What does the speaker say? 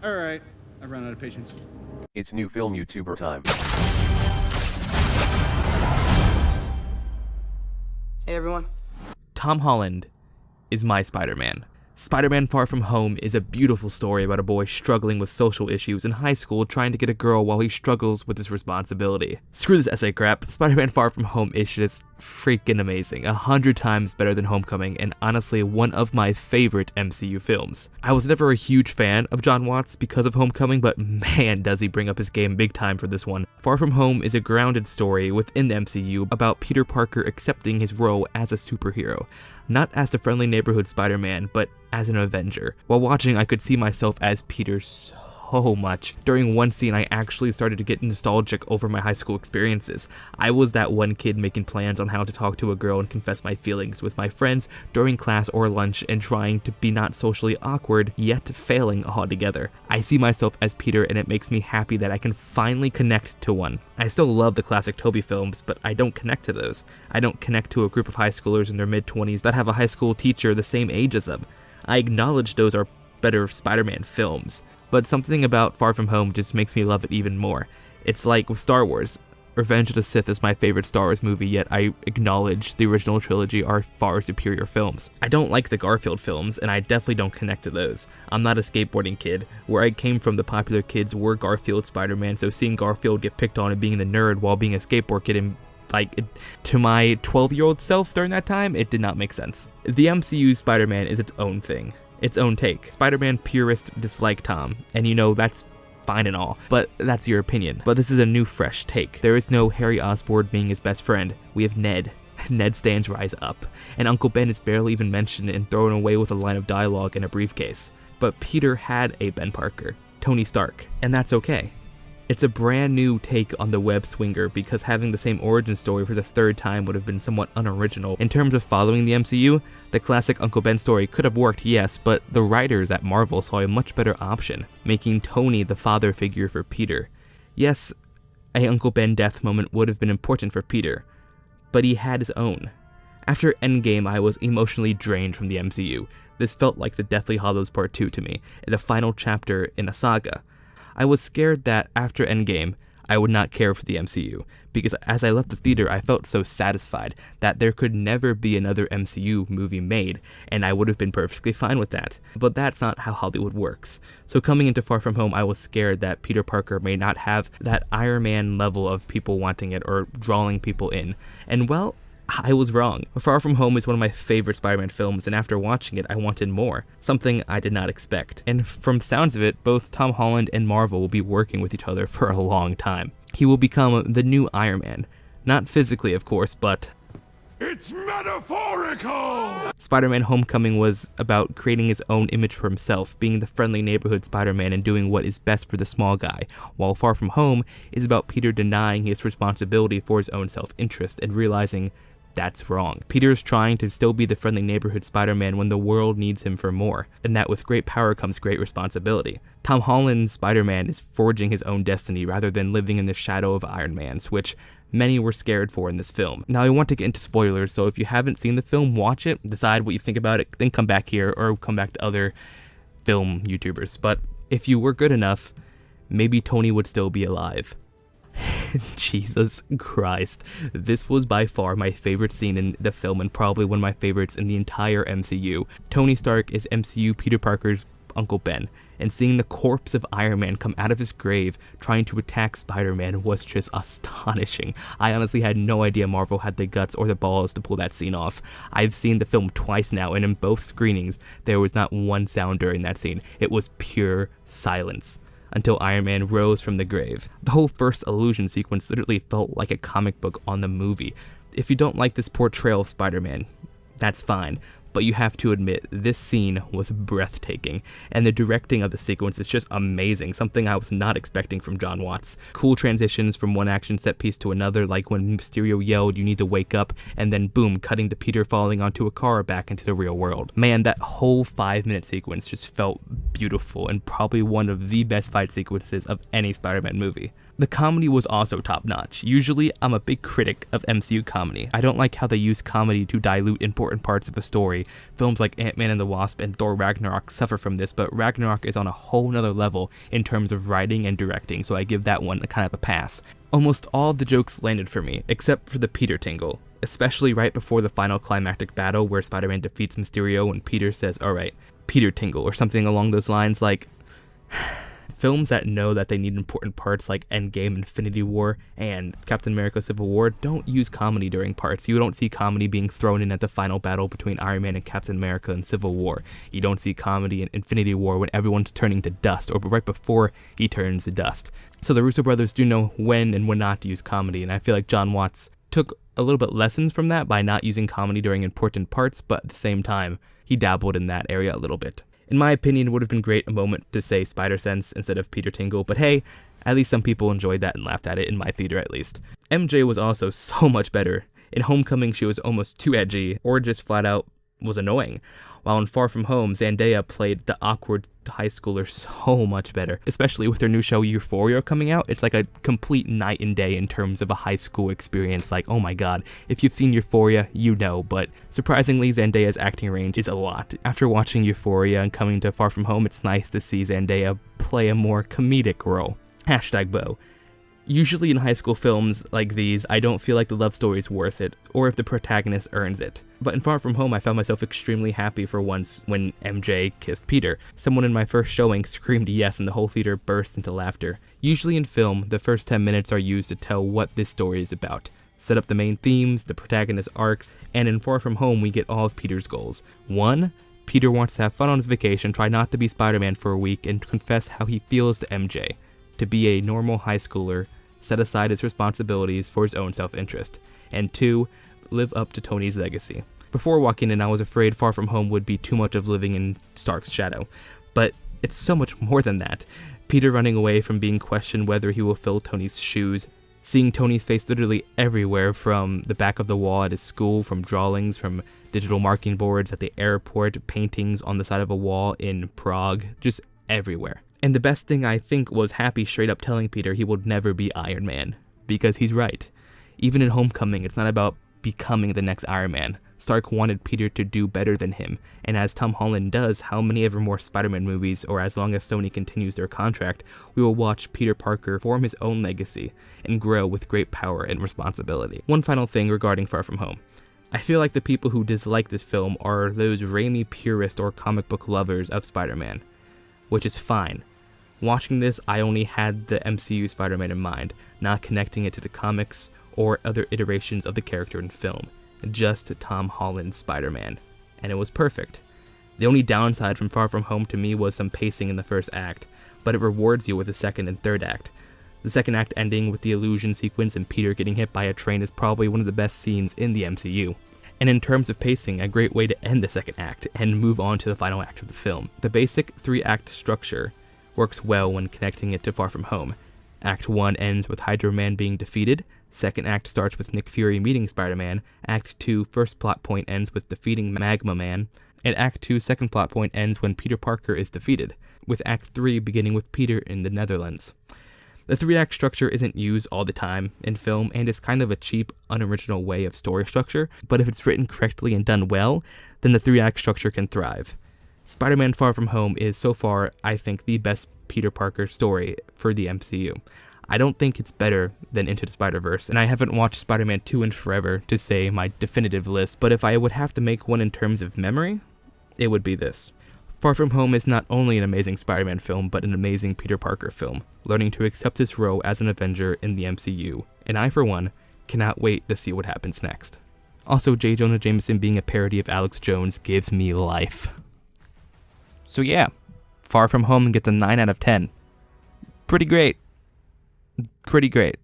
Alright, I've run out of patience. It's new film YouTuber time. Hey everyone. Tom Holland is my Spider-Man. Spider-Man Far From Home is a beautiful story about a boy struggling with social issues in high school trying to get a girl while he struggles with his responsibility. Screw this essay crap, Spider-Man Far From Home is just freaking amazing, 100 times better than Homecoming, and honestly one of my favorite MCU films. I was never a huge fan of Jon Watts because of Homecoming, but man does he bring up his game big time for this one. Far From Home is a grounded story within the MCU about Peter Parker accepting his role as a superhero. Not as the friendly neighborhood Spider-Man, but as an Avenger. While watching, I could see myself as Peter so much. During one scene, I actually started to get nostalgic over my high school experiences. I was that one kid making plans on how to talk to a girl and confess my feelings with my friends during class or lunch and trying to be not socially awkward, yet failing altogether. I see myself as Peter and it makes me happy that I can finally connect to one. I still love the classic Tobey films, but I don't connect to those. I don't connect to a group of high schoolers in their mid-20s that have a high school teacher the same age as them. I acknowledge those are better Spider-Man films, but something about Far From Home just makes me love it even more. It's like with Star Wars. Revenge of the Sith is my favorite Star Wars movie, yet I acknowledge the original trilogy are far superior films. I don't like the Garfield films, and I definitely don't connect to those. I'm not a skateboarding kid. Where I came from, the popular kids were Garfield, Spider-Man, so seeing Garfield get picked on and being the nerd while being a skateboard kid and to my 12-year-old self during that time, it did not make sense. The MCU Spider-Man is its own thing, its own take. Spider-Man purists dislike Tom, and you know, that's fine and all, but that's your opinion. But this is a new, fresh take. There is no Harry Osborn being his best friend. We have Ned. Ned stands rise up, and Uncle Ben is barely even mentioned and thrown away with a line of dialogue in a briefcase. But Peter had a Ben Parker, Tony Stark, and that's okay. It's a brand new take on the web swinger because having the same origin story for the third time would have been somewhat unoriginal. In terms of following the MCU, the classic Uncle Ben story could have worked, yes, but the writers at Marvel saw a much better option, making Tony the father figure for Peter. Yes, a Uncle Ben death moment would have been important for Peter, but he had his own. After Endgame, I was emotionally drained from the MCU. This felt like the Deathly Hallows Part 2 to me, the final chapter in a saga. I was scared that after Endgame, I would not care for the MCU, because as I left the theater, I felt so satisfied that there could never be another MCU movie made, and I would have been perfectly fine with that. But that's not how Hollywood works. So coming into Far From Home, I was scared that Peter Parker may not have that Iron Man level of people wanting it or drawing people in. And well, I was wrong. Far From Home is one of my favorite Spider-Man films, and after watching it, I wanted more. Something I did not expect. And from sounds of it, both Tom Holland and Marvel will be working with each other for a long time. He will become the new Iron Man. Not physically, of course, but it's metaphorical! Spider-Man Homecoming was about creating his own image for himself, being the friendly neighborhood Spider-Man and doing what is best for the small guy, while Far From Home is about Peter denying his responsibility for his own self-interest and realizing that's wrong. Peter's trying to still be the friendly neighborhood Spider-Man when the world needs him for more, and that with great power comes great responsibility. Tom Holland's Spider-Man is forging his own destiny rather than living in the shadow of Iron Man's, which many were scared for in this film. Now I want to get into spoilers, so if you haven't seen the film, watch it, decide what you think about it, then come back here or come back to other film YouTubers. But if you were good enough, maybe Tony would still be alive. Jesus Christ. This was by far my favorite scene in the film and probably one of my favorites in the entire MCU. Tony Stark is MCU Peter Parker's Uncle Ben, and seeing the corpse of Iron Man come out of his grave trying to attack Spider-Man was just astonishing. I honestly had no idea Marvel had the guts or the balls to pull that scene off. I've seen the film twice now, and in both screenings, there was not one sound during that scene. It was pure silence until Iron Man rose from the grave. The whole first illusion sequence literally felt like a comic book on the movie. If you don't like this portrayal of Spider-Man, that's fine, but you have to admit, this scene was breathtaking, and the directing of the sequence is just amazing, something I was not expecting from Jon Watts. Cool transitions from one action set piece to another, like when Mysterio yelled, "You need to wake up," and then boom, cutting to Peter falling onto a car back into the real world. Man, that whole 5-minute sequence just felt beautiful, and probably one of the best fight sequences of any Spider-Man movie. The comedy was also top-notch. Usually, I'm a big critic of MCU comedy. I don't like how they use comedy to dilute important parts of a story story. Films like Ant-Man and the Wasp and Thor Ragnarok suffer from this, but Ragnarok is on a whole nother level in terms of writing and directing, so I give that one kind of a pass. Almost all of the jokes landed for me, except for the Peter tingle, especially right before the final climactic battle where Spider-Man defeats Mysterio and Peter says, "Alright, Peter tingle," or something along those lines. Like, films that know that they need important parts like Endgame, Infinity War, and Captain America Civil War don't use comedy during parts. You don't see comedy being thrown in at the final battle between Iron Man and Captain America in Civil War. You don't see comedy in Infinity War when everyone's turning to dust, or right before he turns to dust. So the Russo brothers do know when and when not to use comedy, and I feel like Jon Watts took a little bit lessons from that by not using comedy during important parts, but at the same time, he dabbled in that area a little bit. In my opinion, it would have been great a moment to say Spider-Sense instead of Peter Tingle, but hey, at least some people enjoyed that and laughed at it, in my theater at least. MJ was also so much better. In Homecoming, she was almost too edgy, or just flat out was annoying. While in Far From Home, Zendaya played the awkward high schooler so much better. Especially with her new show Euphoria coming out, it's like a complete night and day in terms of a high school experience. Like, oh my god, if you've seen Euphoria, you know, but surprisingly, Zendaya's acting range is a lot. After watching Euphoria and coming to Far From Home, it's nice to see Zendaya play a more comedic role. #Bo. Usually in high school films like these, I don't feel like the love story is worth it, or if the protagonist earns it. But in Far From Home, I found myself extremely happy for once when MJ kissed Peter. Someone in my first showing screamed yes and the whole theater burst into laughter. Usually in film, the first 10 minutes are used to tell what this story is about. Set up the main themes, the protagonist arcs, and in Far From Home we get all of Peter's goals. 1. Peter wants to have fun on his vacation, try not to be Spider-Man for a week, and confess how he feels to MJ. To be a normal high schooler, set aside his responsibilities for his own self-interest. And 2, live up to Tony's legacy. Before walking in, I was afraid Far From Home would be too much of living in Stark's shadow, but it's so much more than that. Peter running away from being questioned whether he will fill Tony's shoes, seeing Tony's face literally everywhere, from the back of the wall at his school, from drawings, from digital marking boards at the airport, paintings on the side of a wall in Prague, just everywhere. And the best thing I think was Happy straight up telling Peter he would never be Iron Man, because he's right. Even in Homecoming, it's not about becoming the next Iron Man. Stark wanted Peter to do better than him, and as Tom Holland does how many ever more Spider-Man movies, or as long as Sony continues their contract, we will watch Peter Parker form his own legacy and grow with great power and responsibility. One final thing regarding Far From Home. I feel like the people who dislike this film are those Raimi purist or comic book lovers of Spider-Man, which is fine. Watching this, I only had the MCU Spider-Man in mind, not connecting it to the comics or other iterations of the character in film. Just Tom Holland's Spider-Man, and it was perfect. The only downside from Far From Home to me was some pacing in the first act, but it rewards you with the second and third act. The second act ending with the illusion sequence and Peter getting hit by a train is probably one of the best scenes in the MCU. And in terms of pacing, a great way to end the second act and move on to the final act of the film. The basic 3-act structure works well when connecting it to Far From Home. Act 1 ends with Hydro Man being defeated, second act starts with Nick Fury meeting Spider-Man, Act 2 first plot point ends with defeating Magma Man, and Act 2 second plot point ends when Peter Parker is defeated, with Act 3 beginning with Peter in the Netherlands. The 3-act structure isn't used all the time in film, and is kind of a cheap, unoriginal way of story structure, but if it's written correctly and done well, then the 3-act structure can thrive. Spider-Man Far From Home is so far, I think, the best Peter Parker story for the MCU. I don't think it's better than Into the Spider-Verse, and I haven't watched Spider-Man 2 in forever to say my definitive list, but if I would have to make one in terms of memory, it would be this. Far From Home is not only an amazing Spider-Man film, but an amazing Peter Parker film, learning to accept his role as an Avenger in the MCU, and I, for one, cannot wait to see what happens next. Also, J. Jonah Jameson being a parody of Alex Jones gives me life. So yeah, Far From Home gets a 9 out of 10. Pretty great. Pretty great.